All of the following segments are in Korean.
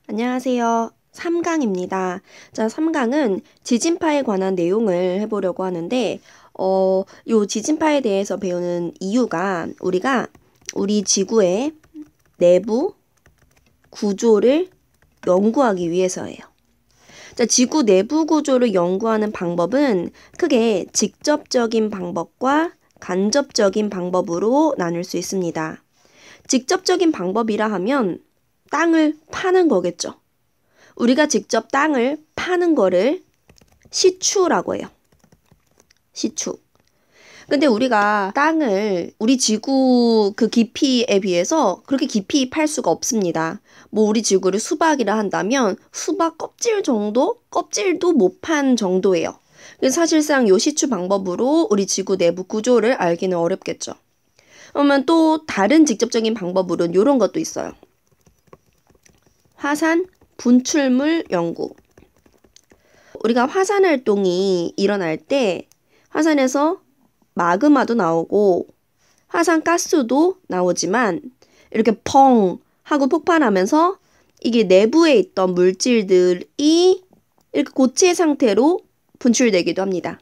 안녕하세요. 3강입니다. 자, 3강은 지진파에 관한 내용을 해보려고 하는데, 요 지진파에 대해서 배우는 이유가 우리가 우리 지구의 내부 구조를 연구하기 위해서예요. 자, 지구 내부 구조를 연구하는 방법은 크게 직접적인 방법과 간접적인 방법으로 나눌 수 있습니다. 직접적인 방법이라 하면 땅을 파는 거겠죠. 우리가 직접 땅을 파는 거를 시추라고 해요. 시추. 근데 우리가 땅을 우리 지구 그 깊이에 비해서 그렇게 깊이 팔 수가 없습니다. 뭐 우리 지구를 수박이라 한다면 수박 껍질 정도? 껍질도 못 판 정도예요. 그래서 사실상 요 시추 방법으로 우리 지구 내부 구조를 알기는 어렵겠죠. 그러면 또 다른 직접적인 방법으로는 이런 것도 있어요. 화산 분출물 연구. 우리가 화산 활동이 일어날 때 화산에서 마그마도 나오고 화산 가스도 나오지만 이렇게 펑 하고 폭발하면서 이게 내부에 있던 물질들이 이렇게 고체 상태로 분출되기도 합니다.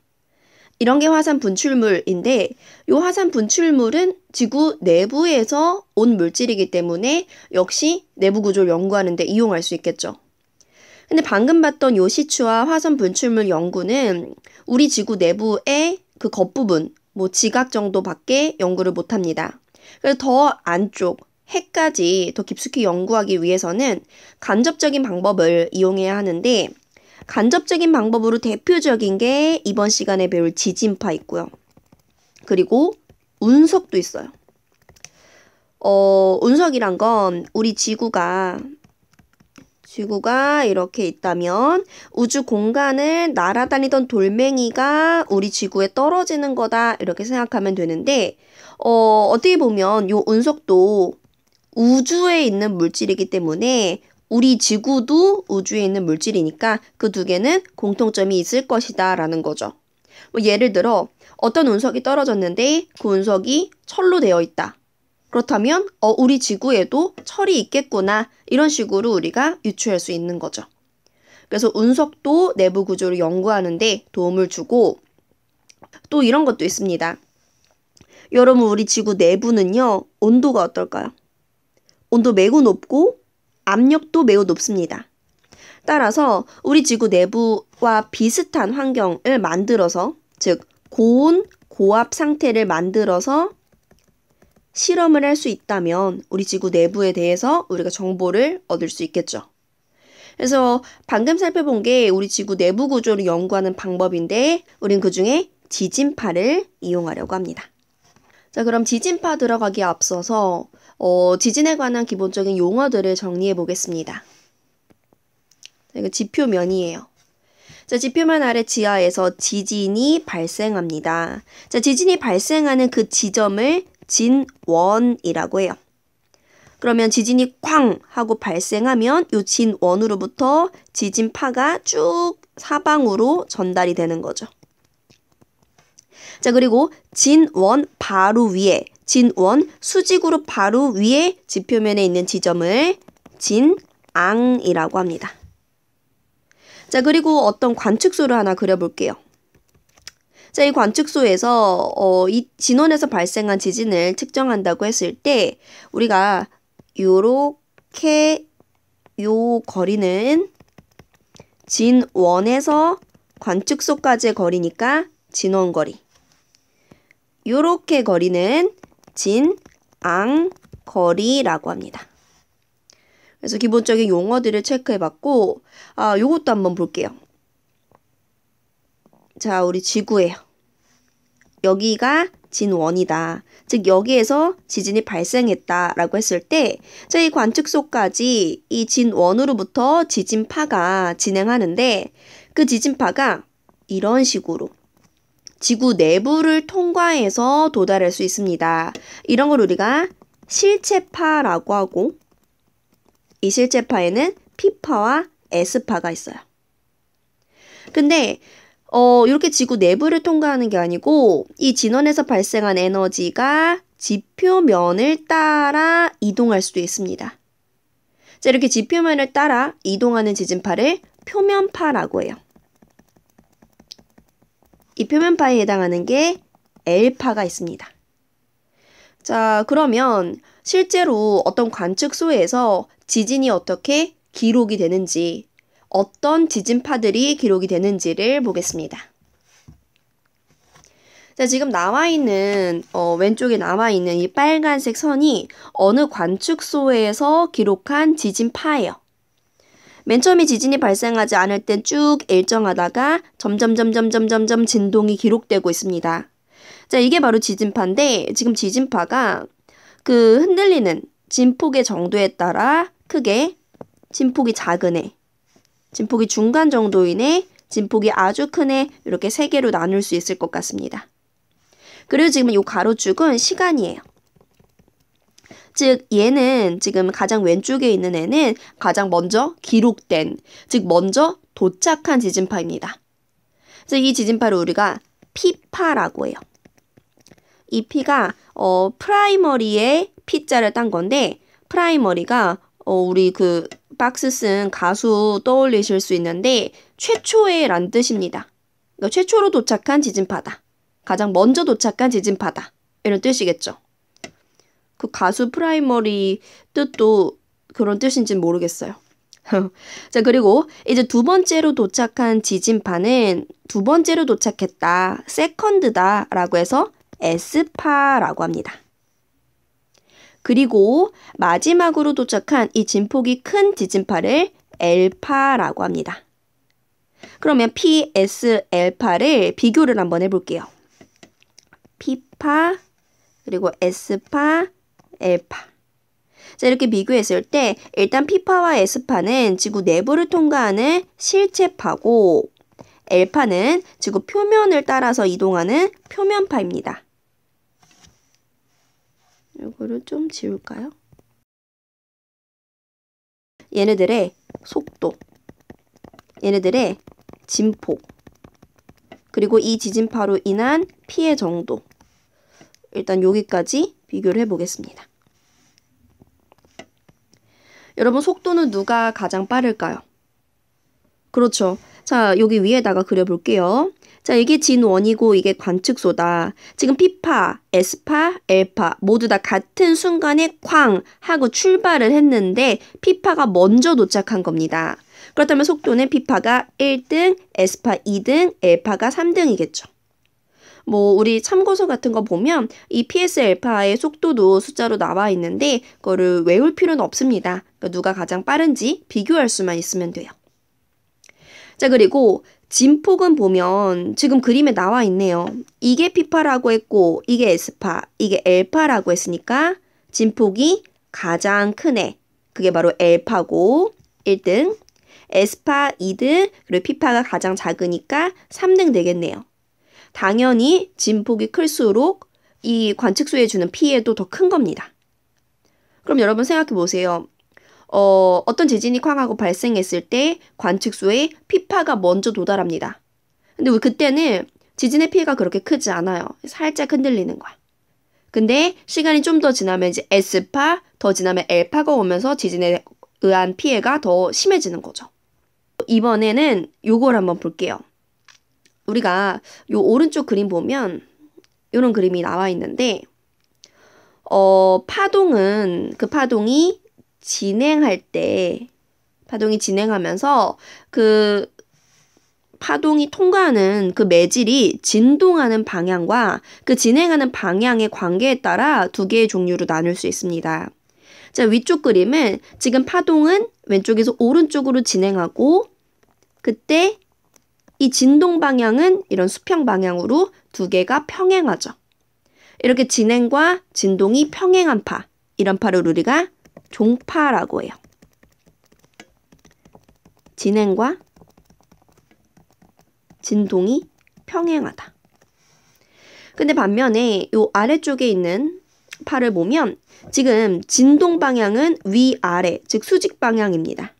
이런 게 화산 분출물인데 이 화산 분출물은 지구 내부에서 온 물질이기 때문에 역시 내부 구조를 연구하는 데 이용할 수 있겠죠. 근데 방금 봤던 요 시추와 화산 분출물 연구는 우리 지구 내부의 그 겉부분, 뭐 지각 정도밖에 연구를 못합니다. 그래서 더 안쪽, 핵까지 더 깊숙이 연구하기 위해서는 간접적인 방법을 이용해야 하는데 간접적인 방법으로 대표적인 게 이번 시간에 배울 지진파 있고요. 그리고 운석도 있어요. 운석이란 건 우리 지구가 이렇게 있다면 우주 공간을 날아다니던 돌멩이가 우리 지구에 떨어지는 거다 이렇게 생각하면 되는데 어떻게 보면 이 운석도 우주에 있는 물질이기 때문에 우리 지구도 우주에 있는 물질이니까 그 두 개는 공통점이 있을 것이다 라는 거죠. 뭐 예를 들어 어떤 운석이 떨어졌는데 그 운석이 철로 되어 있다. 그렇다면 우리 지구에도 철이 있겠구나 이런 식으로 우리가 유추할 수 있는 거죠. 그래서 운석도 내부 구조를 연구하는 데 도움을 주고 또 이런 것도 있습니다. 여러분 우리 지구 내부는요 온도가 어떨까요? 온도 매우 높고 압력도 매우 높습니다. 따라서 우리 지구 내부와 비슷한 환경을 만들어서 즉 고온, 고압 상태를 만들어서 실험을 할 수 있다면 우리 지구 내부에 대해서 우리가 정보를 얻을 수 있겠죠. 그래서 방금 살펴본 게 우리 지구 내부 구조를 연구하는 방법인데 우린 그중에 지진파를 이용하려고 합니다. 자, 그럼 지진파 들어가기에 앞서서 지진에 관한 기본적인 용어들을 정리해 보겠습니다. 이거 지표면이에요. 자, 지표면 아래 지하에서 지진이 발생합니다. 자, 지진이 발생하는 그 지점을 진원이라고 해요. 그러면 지진이 쾅 하고 발생하면 이 진원으로부터 지진파가 쭉 사방으로 전달이 되는 거죠. 자, 그리고 진원 바로 위에, 진원 수직으로 바로 위에 지표면에 있는 지점을 진앙이라고 합니다. 자, 그리고 어떤 관측소를 하나 그려볼게요. 자, 이 관측소에서 이 진원에서 발생한 지진을 측정한다고 했을 때 우리가 요렇게 요 거리는 진원에서 관측소까지의 거리니까 진원거리. 요렇게 거리는 진앙거리라고 합니다. 그래서 기본적인 용어들을 체크해봤고 요것도 한번 볼게요. 자, 우리 지구예요. 여기가 진원이다. 즉 여기에서 지진이 발생했다라고 했을 때 자, 이 관측소까지 이 진원으로부터 지진파가 진행하는데 그 지진파가 이런 식으로 지구 내부를 통과해서 도달할 수 있습니다. 이런 걸 우리가 실체파라고 하고 이 실체파에는 P파와 S파가 있어요. 근데 이렇게 지구 내부를 통과하는 게 아니고 이 진원에서 발생한 에너지가 지표면을 따라 이동할 수도 있습니다. 자, 이렇게 지표면을 따라 이동하는 지진파를 표면파라고 해요. 이 표면파에 해당하는 게 L파가 있습니다. 자, 그러면 실제로 어떤 관측소에서 지진이 어떻게 기록이 되는지, 어떤 지진파들이 기록이 되는지를 보겠습니다. 자, 지금 왼쪽에 나와 있는 이 빨간색 선이 어느 관측소에서 기록한 지진파예요. 맨 처음에 지진이 발생하지 않을 땐 쭉 일정하다가 점점 진동이 기록되고 있습니다. 자, 이게 바로 지진파인데 지금 지진파가 그 흔들리는 진폭의 정도에 따라 크게 진폭이 작은 애, 진폭이 중간 정도인 애, 진폭이 아주 큰 애 이렇게 세 개로 나눌 수 있을 것 같습니다. 그리고 지금 이 가로축은 시간이에요. 즉 얘는 지금 가장 왼쪽에 있는 애는 가장 먼저 기록된, 즉 먼저 도착한 지진파입니다. 그래서 이 박스를 우리가 P파라고 해요. 이 P가 프라이머리에 P자를 딴 건데 프라이머리가 우리 그 박스 쓴 가수 떠올리실 수 있는데 최초의 란 뜻입니다. 그러니까 최초로 도착한 지진파다. 가장 먼저 도착한 지진파다. 이런 뜻이겠죠. 그 가수 프라이머리 뜻도 그런 뜻인지는 모르겠어요. 자, 그리고 이제 두 번째로 도착한 지진파는 두 번째로 도착했다, 세컨드다 라고 해서 S파라고 합니다. 그리고 마지막으로 도착한 이 진폭이 큰 지진파를 L파라고 합니다. 그러면 P, S, L파를 비교를 한번 해볼게요. P파, 그리고 S파, L파. 자, 이렇게 비교했을 때 일단 P파와 S파는 지구 내부를 통과하는 실체파고 L파는 지구 표면을 따라서 이동하는 표면파입니다. 이거를 좀 지울까요? 얘네들의 속도, 얘네들의 진폭, 그리고 이 지진파로 인한 피해 정도, 일단 여기까지 비교를 해보겠습니다. 여러분, 속도는 누가 가장 빠를까요? 그렇죠. 자, 여기 위에다가 그려볼게요. 자, 이게 진원이고 이게 관측소다. 지금 P파, S파, L파 모두 다 같은 순간에 쾅 하고 출발을 했는데 P파가 먼저 도착한 겁니다. 그렇다면 속도는 P파가 1등, S파 2등, L파가 3등이겠죠. 뭐 우리 참고서 같은 거 보면 이 PS L파의 속도도 숫자로 나와 있는데 그거를 외울 필요는 없습니다. 그러니까 누가 가장 빠른지 비교할 수만 있으면 돼요. 자, 그리고 진폭은 보면 지금 그림에 나와 있네요. 이게 P파라고 했고 이게 S파, 이게 L파라고 했으니까 진폭이 가장 큰 애, 그게 바로 L파고 1등, S파 2등, 그리고 P파가 가장 작으니까 3등 되겠네요. 당연히 진폭이 클수록 이 관측소에 주는 피해도 더 큰 겁니다. 그럼 여러분 생각해 보세요. 어떤 지진이 쾅 하고 발생했을 때 관측소에 P파가 먼저 도달합니다. 근데 그때는 지진의 피해가 그렇게 크지 않아요. 살짝 흔들리는 거야. 근데 시간이 좀 더 지나면 이제 S파, 더 지나면 L파가 오면서 지진에 의한 피해가 더 심해지는 거죠. 이번에는 요걸 한번 볼게요. 우리가 요 오른쪽 그림 보면 이런 그림이 나와 있는데 파동이 진행할 때, 파동이 진행하면서 그 파동이 통과하는 그 매질이 진동하는 방향과 그 진행하는 방향의 관계에 따라 두 개의 종류로 나눌 수 있습니다. 자, 위쪽 그림은 지금 파동은 왼쪽에서 오른쪽으로 진행하고 그때 이 진동 방향은 이런 수평 방향으로 두 개가 평행하죠. 이렇게 진행과 진동이 평행한 파, 이런 파를 우리가 종파라고 해요. 진행과 진동이 평행하다. 근데 반면에 이 아래쪽에 있는 파를 보면 지금 진동 방향은 위아래, 즉 수직 방향입니다.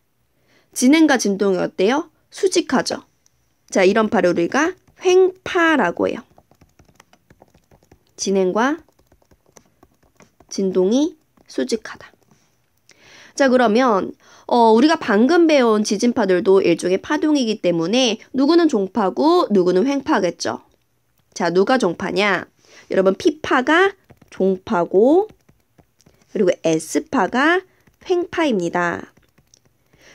진행과 진동이 어때요? 수직하죠. 자, 이런 파를 우리가 횡파라고 해요. 진행과 진동이 수직하다. 자, 그러면 우리가 방금 배운 지진파들도 일종의 파동이기 때문에 누구는 종파고 누구는 횡파겠죠. 자, 누가 종파냐? 여러분, P파가 종파고 그리고 S파가 횡파입니다.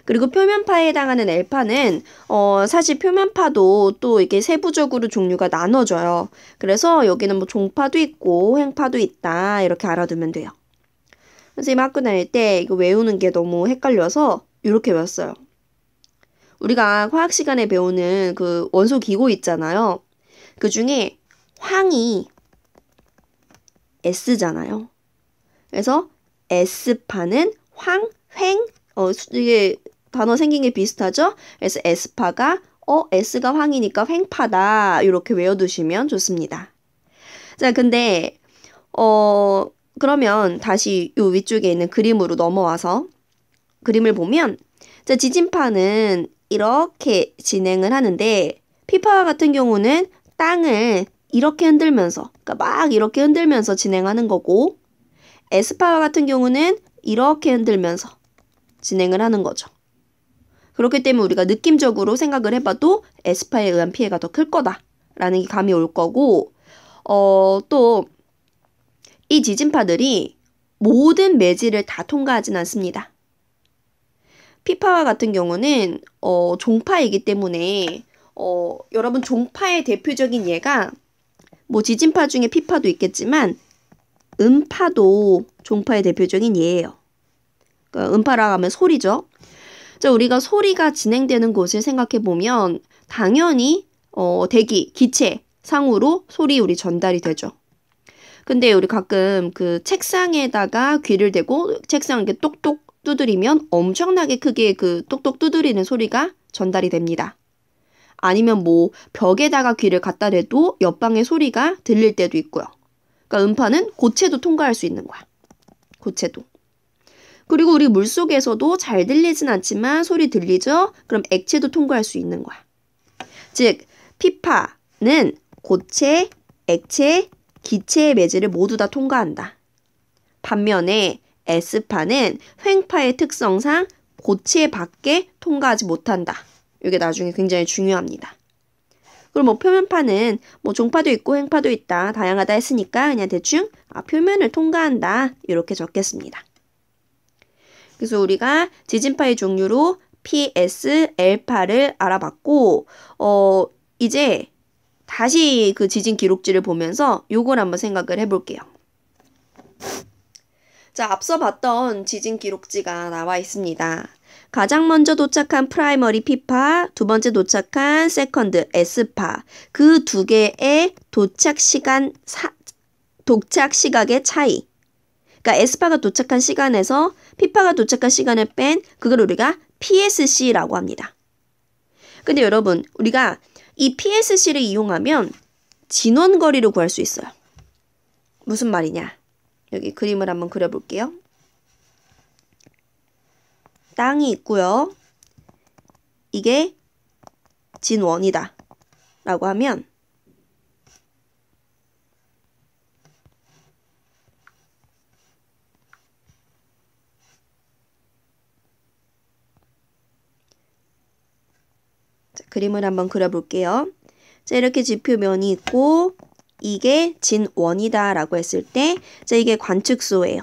그리고 표면파에 해당하는 L파는 사실 표면파도 또 이렇게 세부적으로 종류가 나눠져요. 그래서 여기는 뭐 종파도 있고 횡파도 있다 이렇게 알아두면 돼요. 선생님 학교 다닐 때 이거 외우는 게 너무 헷갈려서 이렇게 외웠어요. 우리가 화학 시간에 배우는 그 원소 기호 있잖아요. 그 중에 황이 S잖아요. 그래서 S파는 황, 횡, 이게 단어 생긴 게 비슷하죠? 그래서 S파가 S가 황이니까 횡파다 이렇게 외워두시면 좋습니다. 자, 근데 그러면 다시 요 위쪽에 있는 그림으로 넘어와서 그림을 보면 자, 지진파는 이렇게 진행을 하는데 P파와 같은 경우는 땅을 이렇게 흔들면서 그러니까 막 이렇게 흔들면서 진행하는 거고 S파와 같은 경우는 이렇게 흔들면서 진행을 하는 거죠. 그렇기 때문에 우리가 느낌적으로 생각을 해봐도 S파에 의한 피해가 더 클 거다라는 게 감이 올 거고 또 이 지진파들이 모든 매질을 다 통과하진 않습니다. P파와 같은 경우는 종파이기 때문에 여러분 종파의 대표적인 예가 뭐 지진파 중에 P파도 있겠지만 음파도 종파의 대표적인 예예요. 그러니까 음파라고 하면 소리죠. 자, 우리가 소리가 진행되는 곳을 생각해 보면 당연히 대기, 기체 상으로 소리 우리 전달이 되죠. 근데 우리 가끔 그 책상에다가 귀를 대고 책상 이렇게 똑똑 두드리면 엄청나게 크게 그 똑똑 두드리는 소리가 전달이 됩니다. 아니면 뭐 벽에다가 귀를 갖다 대도 옆방의 소리가 들릴 때도 있고요. 그러니까 음파는 고체도 통과할 수 있는 거야. 고체도. 그리고 우리 물속에서도 잘 들리진 않지만 소리 들리죠? 그럼 액체도 통과할 수 있는 거야. 즉, P파는 고체, 액체, 기체의 매질을 모두 다 통과한다. 반면에 S파는 횡파의 특성상 고체 밖에 통과하지 못한다. 이게 나중에 굉장히 중요합니다. 그럼 뭐 표면파는 뭐 종파도 있고 횡파도 있다. 다양하다 했으니까 그냥 대충 표면을 통과한다. 이렇게 적겠습니다. 그래서 우리가 지진파의 종류로 P, S, L파를 알아봤고 이제 다시 그 지진 기록지를 보면서 요걸 한번 생각을 해볼게요. 자, 앞서 봤던 지진 기록지가 나와 있습니다. 가장 먼저 도착한 프라이머리 P파, 두 번째 도착한 세컨드 S파, 그 두 개의 도착 시각의 차이. 그러니까 S파가 도착한 시간에서 P파가 도착한 시간을 뺀 그걸 우리가 PSC라고 합니다. 근데 여러분, 우리가 이 PSC를 이용하면 진원거리를 구할 수 있어요. 무슨 말이냐? 여기 그림을 한번 그려볼게요. 땅이 있고요. 이게 진원이다. 라고 하면 자, 그림을 한번 그려볼게요. 자, 이렇게 지표면이 있고 이게 진원이다 라고 했을 때 자, 이게 관측소예요.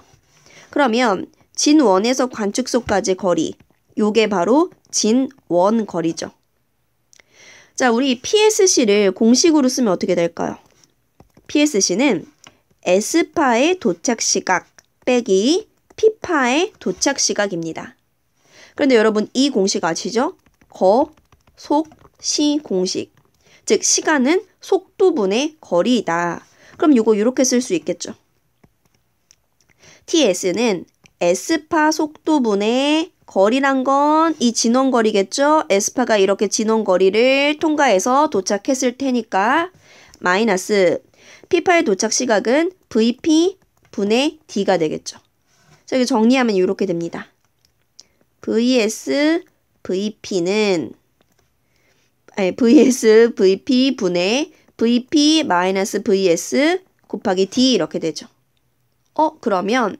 그러면 진원에서 관측소까지 거리 요게 바로 진원 거리죠. 자, 우리 PSC를 공식으로 쓰면 어떻게 될까요? PSC는 S파의 도착시각 빼기 P파의 도착시각입니다. 그런데 여러분 이 공식 아시죠? 거, 속, 시 공식. 즉 시간은 속도분의 거리이다. 그럼 이거 이렇게 쓸 수 있겠죠. TS는 S파 속도분의 거리란 건 이 진원거리겠죠. S파가 이렇게 진원거리를 통과해서 도착했을 테니까 마이너스 P파의 도착 시각은 VP 분의 D가 되겠죠. 자, 이거 정리하면 이렇게 됩니다. VS VP는 VS VP 분의 VP 마이너스 VS 곱하기 D 이렇게 되죠. 그러면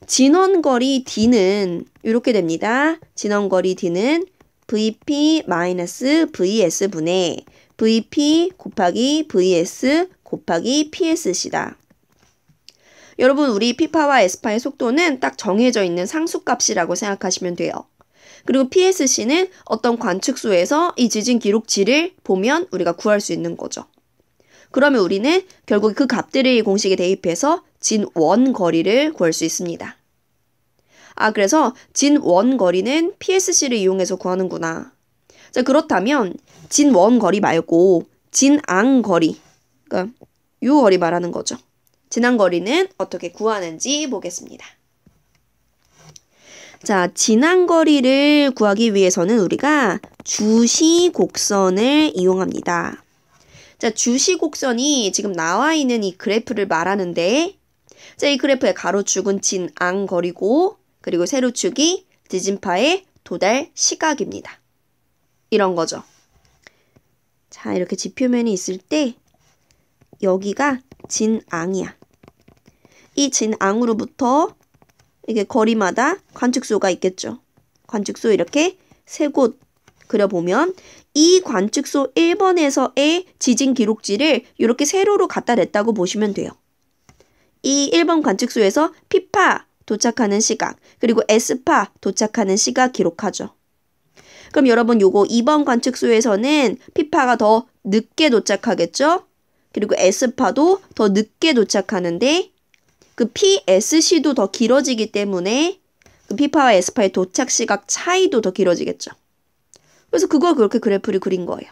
진원거리 D는 이렇게 됩니다. 진원거리 D는 VP-VS분의 VP 곱하기 VS 곱하기 PSC다. 여러분, 우리 P파와 S파의 속도는 딱 정해져 있는 상수값이라고 생각하시면 돼요. 그리고 PSC는 어떤 관측소에서 이 지진 기록지를 보면 우리가 구할 수 있는 거죠. 그러면 우리는 결국 그 값들을 이 공식에 대입해서 진원거리를 구할 수 있습니다. 그래서 진원거리는 PSC를 이용해서 구하는구나. 자, 그렇다면 진원거리 말고 진앙거리, 그러니까 이 거리 말하는 거죠. 진앙거리는 어떻게 구하는지 보겠습니다. 자, 진앙거리를 구하기 위해서는 우리가 주시곡선을 이용합니다. 자, 주시곡선이 지금 나와 있는 이 그래프를 말하는데, 자, 이 그래프의 가로축은 진앙거리고, 그리고 세로축이 지진파의 도달 시각입니다. 이런 거죠. 자, 이렇게 지표면이 있을 때 여기가 진앙이야. 이 진앙으로부터 이게 거리마다 관측소가 있겠죠. 관측소 이렇게 세 곳 그려보면 이 관측소 1번에서의 지진 기록지를 이렇게 세로로 갖다 냈다고 보시면 돼요. 이 1번 관측소에서 P파 도착하는 시각, 그리고 S파 도착하는 시각 기록하죠. 그럼 여러분 요거 2번 관측소에서는 P파가 더 늦게 도착하겠죠? 그리고 S파도 더 늦게 도착하는데 그 PSC도 더 길어지기 때문에 그 P파와 S파의 도착 시각 차이도 더 길어지겠죠. 그래서 그걸 그렇게 그래프를 그린 거예요.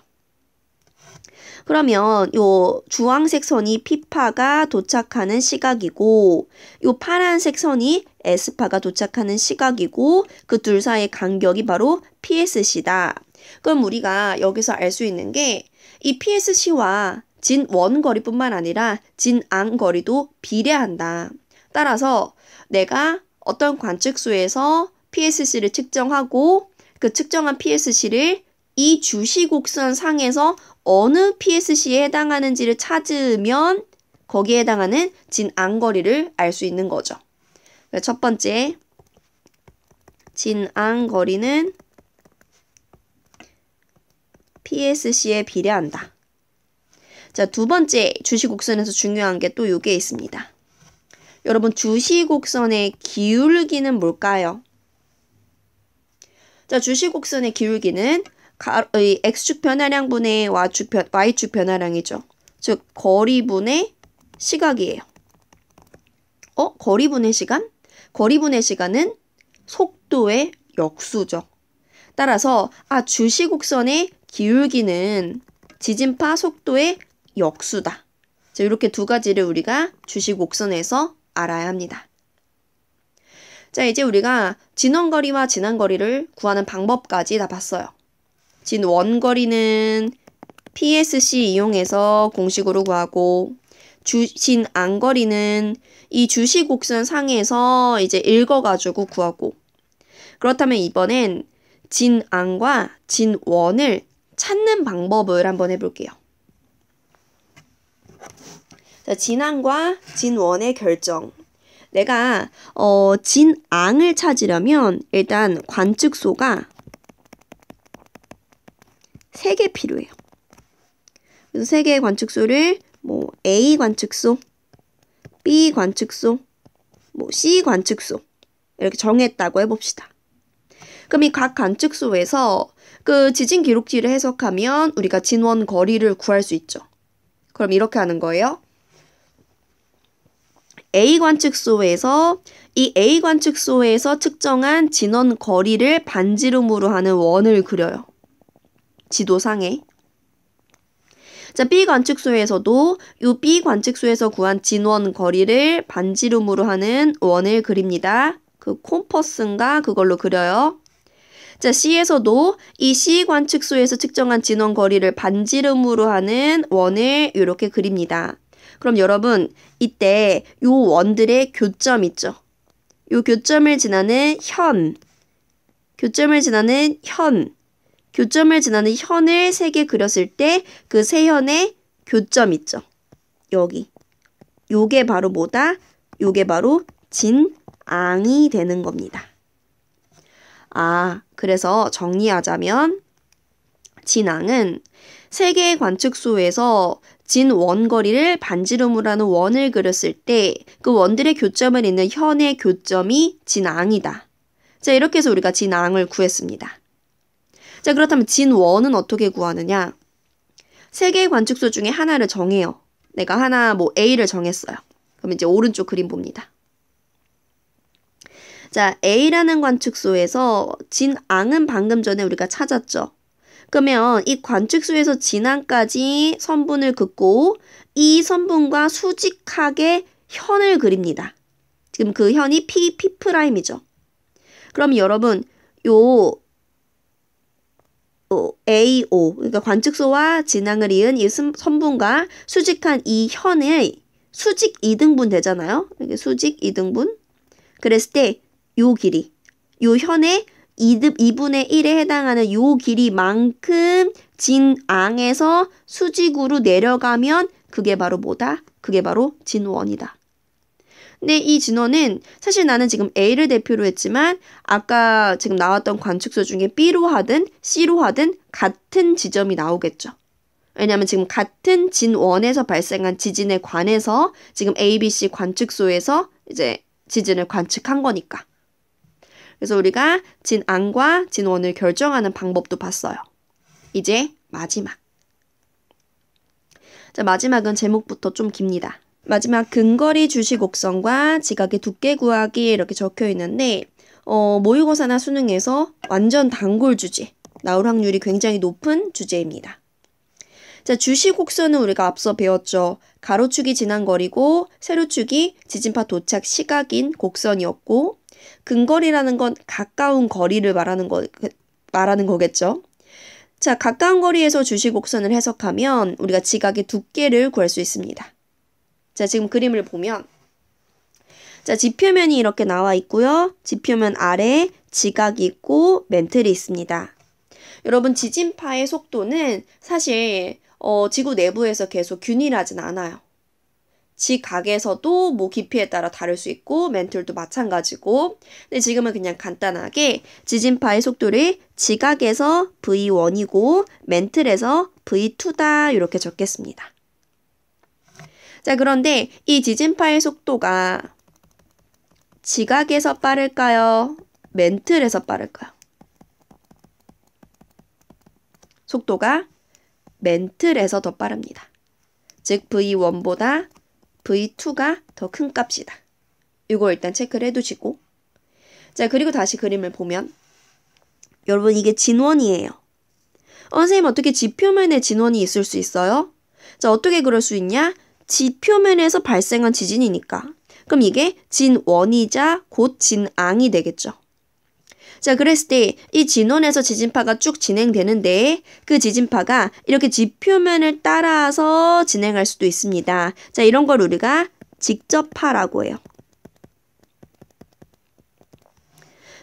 그러면 요 주황색 선이 P파가 도착하는 시각이고 요 파란색 선이 S파가 도착하는 시각이고 그 둘 사이의 간격이 바로 PSC다. 그럼 우리가 여기서 알 수 있는 게 이 PSC와 진원거리뿐만 아니라 진앙거리도 비례한다. 따라서 내가 어떤 관측소에서 PSC를 측정하고 그 측정한 PSC를 이 주시곡선 상에서 어느 PSC에 해당하는지를 찾으면 거기에 해당하는 진앙거리를 알 수 있는 거죠. 첫 번째, 진앙거리는 PSC에 비례한다. 자, 두 번째 주시곡선에서 중요한 게 또 요게 있습니다. 여러분, 주시곡선의 기울기는 뭘까요? 자, 주시곡선의 기울기는 X축 변화량분의 Y축 변화량이죠. 즉, 거리분의 시각이에요. 거리분의 시간? 거리분의 시간은 속도의 역수죠. 따라서 주시곡선의 기울기는 지진파 속도의 역수다. 자, 이렇게 두 가지를 우리가 주시곡선에서 알아야 합니다. 자, 이제 우리가 진원거리와 진앙거리를 구하는 방법까지 다 봤어요. 진원거리는 PSC 이용해서 공식으로 구하고 진앙거리는 이 주시곡선 상에서 이제 읽어가지고 구하고 그렇다면 이번엔 진앙과 진원을 찾는 방법을 한번 해볼게요. 자, 진앙과 진원의 결정. 내가 진앙을 찾으려면 일단 관측소가 3개 필요해요. 그래서 3개의 관측소를 A 관측소, B 관측소, C 관측소 이렇게 정했다고 해봅시다. 그럼 이 각 관측소에서 그 지진 기록지를 해석하면 우리가 진원 거리를 구할 수 있죠. 그럼 이렇게 하는 거예요. A 관측소에서 이 A 관측소에서 측정한 진원 거리를 반지름으로 하는 원을 그려요. 지도상에. 자, B 관측소에서도 이 B 관측소에서 구한 진원 거리를 반지름으로 하는 원을 그립니다. 그 콤퍼스인가 그걸로 그려요. 자, C에서도 이 C 관측소에서 측정한 진원 거리를 반지름으로 하는 원을 이렇게 그립니다. 그럼 여러분, 이때 요 원들의 교점 있죠? 요 교점을 지나는 교점을 지나는 현을 3개 그렸을 때 그 세 현의 교점 있죠? 여기. 요게 바로 뭐다? 요게 바로 진앙이 되는 겁니다. 그래서 정리하자면 진앙은 세 개의 관측소에서 진원거리를 반지름으로 하는 원을 그렸을 때 그 원들의 교점을 잇는 현의 교점이 진앙이다. 자, 이렇게 해서 우리가 진앙을 구했습니다. 자, 그렇다면 진원은 어떻게 구하느냐? 세 개의 관측소 중에 하나를 정해요. 내가 하나 A를 정했어요. 그럼 이제 오른쪽 그림 봅니다. 자, A라는 관측소에서 진앙은 방금 전에 우리가 찾았죠. 그러면 이 관측소에서 진앙까지 선분을 긋고 이 선분과 수직하게 현을 그립니다. 지금 그 현이 P'이죠. 그럼 여러분 요 AO, 그러니까 관측소와 진앙을 이은 이 선분과 수직한 이 현의 수직 이등분 되잖아요. 이게 수직 이등분. 그랬을 때 요 길이, 요 현의 2분의 1에 해당하는 요 길이만큼 진앙에서 수직으로 내려가면 그게 바로 뭐다? 그게 바로 진원이다. 근데 이 진원은 사실 나는 지금 A를 대표로 했지만 아까 지금 나왔던 관측소 중에 B로 하든 C로 하든 같은 지점이 나오겠죠. 왜냐하면 지금 같은 진원에서 발생한 지진에 관해서 지금 A, B, C 관측소에서 이제 지진을 관측한 거니까. 그래서 우리가 진앙과 진원을 결정하는 방법도 봤어요. 이제 마지막. 자, 마지막은 제목부터 좀 깁니다. 마지막 근거리 주시 곡선과 지각의 두께 구하기 이렇게 적혀 있는데 모의고사나 수능에서 완전 단골 주제, 나올 확률이 굉장히 높은 주제입니다. 자, 주시 곡선은 우리가 앞서 배웠죠. 가로축이 지난 거리고 세로축이 지진파 도착 시각인 곡선이었고 근거리라는 건 가까운 거리를 말하는 거겠죠. 자, 가까운 거리에서 주시 곡선을 해석하면 우리가 지각의 두께를 구할 수 있습니다. 자, 지금 그림을 보면 자, 지표면이 이렇게 나와 있고요. 지표면 아래 지각이 있고 멘틀이 있습니다. 여러분, 지진파의 속도는 사실 지구 내부에서 계속 균일하진 않아요. 지각에서도 뭐 깊이에 따라 다를 수 있고 멘틀도 마찬가지고. 근데 지금은 그냥 간단하게 지진파의 속도를 지각에서 V1이고 멘틀에서 V2다 이렇게 적겠습니다. 자, 그런데 이 지진파의 속도가 지각에서 빠를까요? 멘틀에서 빠를까요? 속도가 멘틀에서 더 빠릅니다. 즉 V1보다 V2가 더 큰 값이다. 이거 일단 체크를 해두시고. 자, 그리고 다시 그림을 보면 여러분 이게 진원이에요. 선생님 어떻게 지표면에 진원이 있을 수 있어요? 자, 어떻게 그럴 수 있냐? 지표면에서 발생한 지진이니까. 그럼 이게 진원이자 곧 진앙이 되겠죠. 자, 그랬을 때 이 진원에서 지진파가 쭉 진행되는데 그 지진파가 이렇게 지표면을 따라서 진행할 수도 있습니다. 자, 이런 걸 우리가 직접파라고 해요.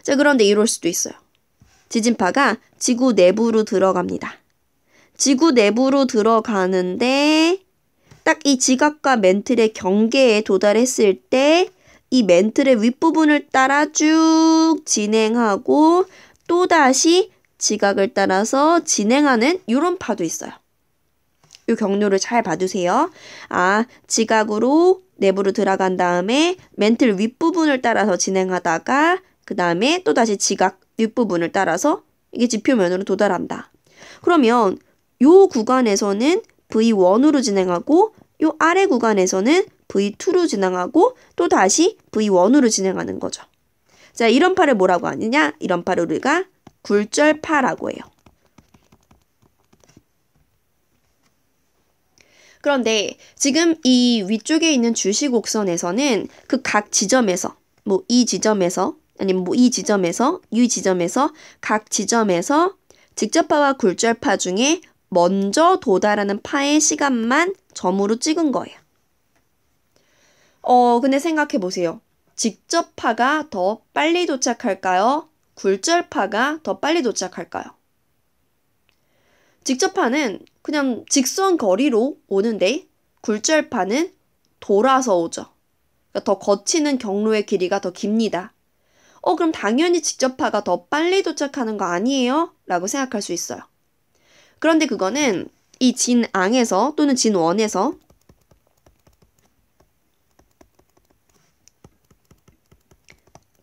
자, 그런데 이럴 수도 있어요. 지진파가 지구 내부로 들어갑니다. 지구 내부로 들어가는데 딱 이 지각과 멘틀의 경계에 도달했을 때 이 멘틀의 윗부분을 따라 쭉 진행하고 또다시 지각을 따라서 진행하는 이런 파도 있어요. 이 경로를 잘 봐두세요. 지각으로 내부로 들어간 다음에 멘틀 윗부분을 따라서 진행하다가 그 다음에 또다시 지각 윗부분을 따라서 이게 지표면으로 도달한다. 그러면 이 구간에서는 V1으로 진행하고 이 아래 구간에서는 V2로 진행하고 또 다시 V1으로 진행하는 거죠. 자, 이런 파를 뭐라고 하느냐? 이런 파를 우리가 굴절파라고 해요. 그런데 지금 이 위쪽에 있는 주시 곡선에서는 그 각 지점에서 이 지점에서 아니면 이 지점에서 이 지점에서 각 지점에서 직접파와 굴절파 중에 먼저 도달하는 파의 시간만 점으로 찍은 거예요. 근데 생각해 보세요. 직접파가 더 빨리 도착할까요? 굴절파가 더 빨리 도착할까요? 직접파는 그냥 직선 거리로 오는데 굴절파는 돌아서 오죠. 그러니까 더 거치는 경로의 길이가 더 깁니다. 그럼 당연히 직접파가 더 빨리 도착하는 거 아니에요? 라고 생각할 수 있어요. 그런데 그거는 이 진앙에서 또는 진원에서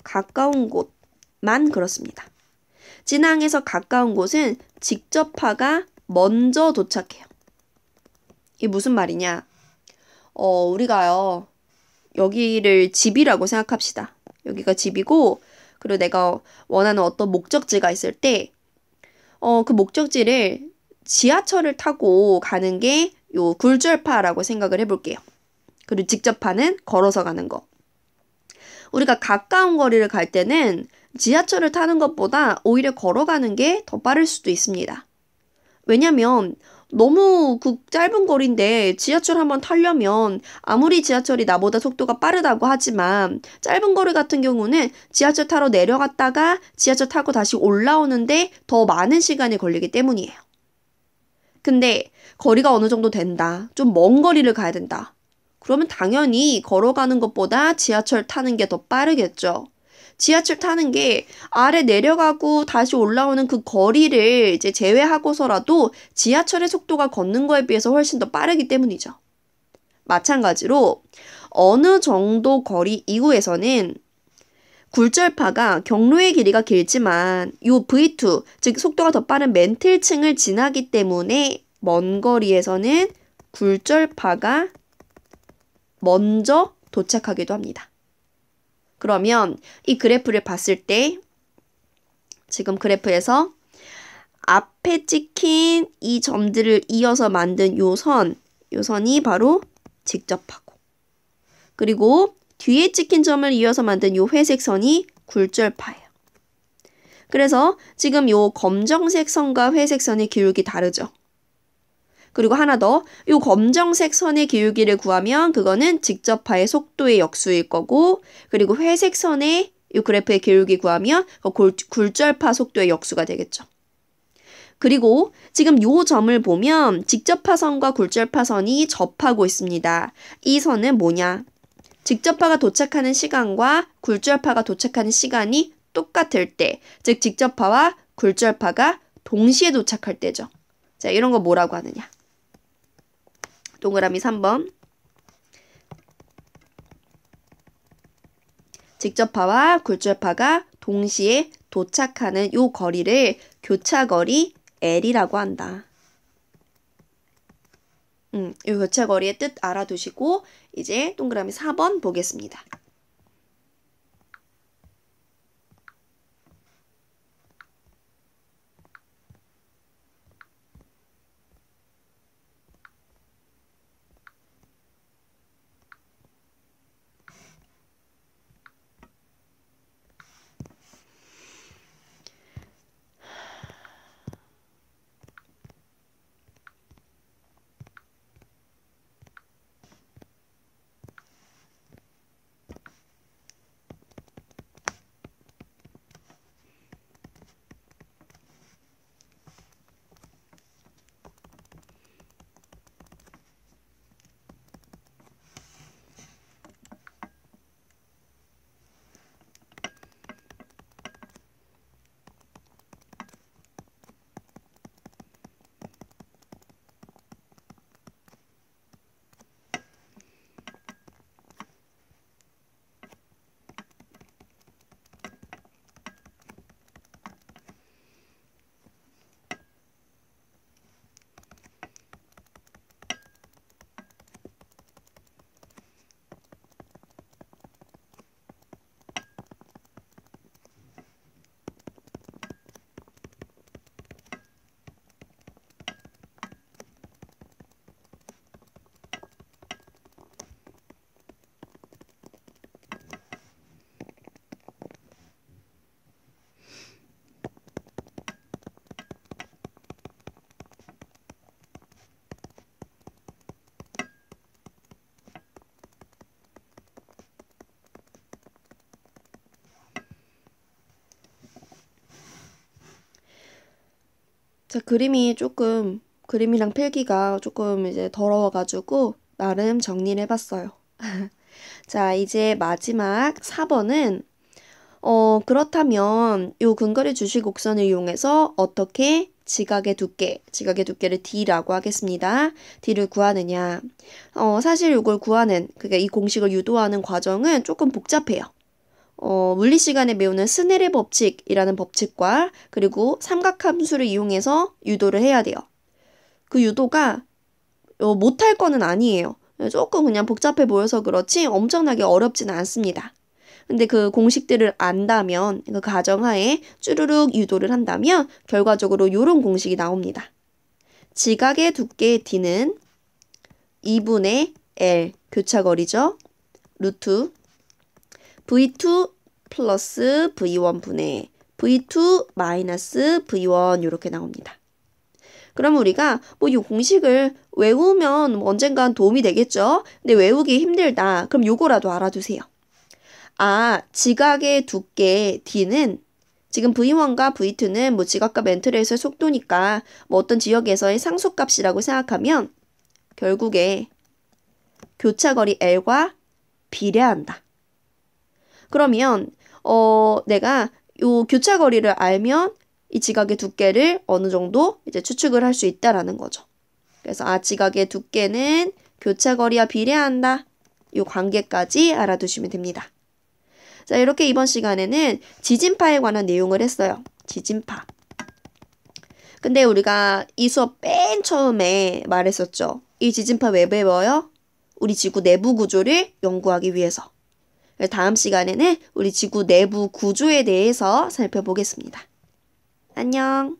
가까운 곳만 그렇습니다. 진앙에서 가까운 곳은 직접파가 먼저 도착해요. 이게 무슨 말이냐? 우리가요, 여기를 집이라고 생각합시다. 여기가 집이고, 그리고 내가 원하는 어떤 목적지가 있을 때, 그 목적지를 지하철을 타고 가는 게 요 굴절파라고 생각을 해볼게요. 그리고 직접파는 걸어서 가는 거. 우리가 가까운 거리를 갈 때는 지하철을 타는 것보다 오히려 걸어가는 게 더 빠를 수도 있습니다. 왜냐면 너무 그 짧은 거리인데 지하철 한번 타려면 아무리 지하철이 나보다 속도가 빠르다고 하지만 짧은 거리 같은 경우는 지하철 타러 내려갔다가 지하철 타고 다시 올라오는데 더 많은 시간이 걸리기 때문이에요. 근데 거리가 어느 정도 된다. 좀 먼 거리를 가야 된다. 그러면 당연히 걸어가는 것보다 지하철 타는 게 더 빠르겠죠. 지하철 타는 게 아래 내려가고 다시 올라오는 그 거리를 이제 제외하고서라도 지하철의 속도가 걷는 거에 비해서 훨씬 더 빠르기 때문이죠. 마찬가지로 어느 정도 거리 이후에서는 굴절파가 경로의 길이가 길지만 이 V2, 즉 속도가 더 빠른 멘틀층을 지나기 때문에 먼 거리에서는 굴절파가 먼저 도착하기도 합니다. 그러면 이 그래프를 봤을 때 지금 그래프에서 앞에 찍힌 이 점들을 이어서 만든 요 선이 바로 직접파고, 그리고 뒤에 찍힌 점을 이어서 만든 요 회색 선이 굴절파예요. 그래서 지금 요 검정색 선과 회색 선의 기울기 다르죠. 그리고 하나 더, 요 검정색 선의 기울기를 구하면 그거는 직접파의 속도의 역수일 거고, 그리고 회색 선의 요 그래프의 기울기 구하면 굴절파 속도의 역수가 되겠죠. 그리고 지금 요 점을 보면 직접파선과 굴절파선이 접하고 있습니다. 이 선은 뭐냐? 직접파가 도착하는 시간과 굴절파가 도착하는 시간이 똑같을 때, 즉 직접파와 굴절파가 동시에 도착할 때죠. 자, 이런 거 뭐라고 하느냐? 동그라미 3번. 직접파와 굴절파가 동시에 도착하는 요 거리를 교차거리 L이라고 한다. 이 교차거리의 뜻 알아두시고 이제 동그라미 4번 보겠습니다. 자, 그림이랑 필기가 조금 이제 더러워가지고 나름 정리를 해봤어요. 자, 이제 마지막 4번은 그렇다면 요 근거리 주시 곡선을 이용해서 어떻게 지각의 두께를 D라고 하겠습니다. D를 구하느냐. 사실 이걸 구하는, 그러니까 이 공식을 유도하는 과정은 조금 복잡해요. 물리 시간에 배우는 스넬의 법칙이라는 법칙과 그리고 삼각함수를 이용해서 유도를 해야 돼요. 그 유도가 못할 거는 아니에요. 조금 그냥 복잡해 보여서 그렇지 엄청나게 어렵지는 않습니다. 근데 그 공식들을 안다면, 그 가정하에 쭈루룩 유도를 한다면 결과적으로 이런 공식이 나옵니다. 지각의 두께 D는 2분의 L, 교차거리죠. 루트 V2 플러스 V1분의 V2 마이너스 V1 이렇게 나옵니다. 그럼 우리가 뭐 이 공식을 외우면 언젠간 도움이 되겠죠? 근데 외우기 힘들다. 그럼 요거라도 알아두세요. 지각의 두께 D는 지금 V1과 V2는 뭐 지각과 멘트레이서의 속도니까 뭐 어떤 지역에서의 상속값이라고 생각하면 결국에 교차거리 L과 비례한다. 그러면 내가 요 교차거리를 알면 이 지각의 두께를 어느 정도 이제 추측을 할 수 있다라는 거죠. 그래서 지각의 두께는 교차거리와 비례한다. 요 관계까지 알아두시면 됩니다. 자, 이렇게 이번 시간에는 지진파에 관한 내용을 했어요. 지진파. 근데 우리가 이 수업 맨 처음에 말했었죠. 이 지진파 왜 배워요? 우리 지구 내부 구조를 연구하기 위해서. 다음 시간에는 우리 지구 내부 구조에 대해서 살펴보겠습니다. 안녕.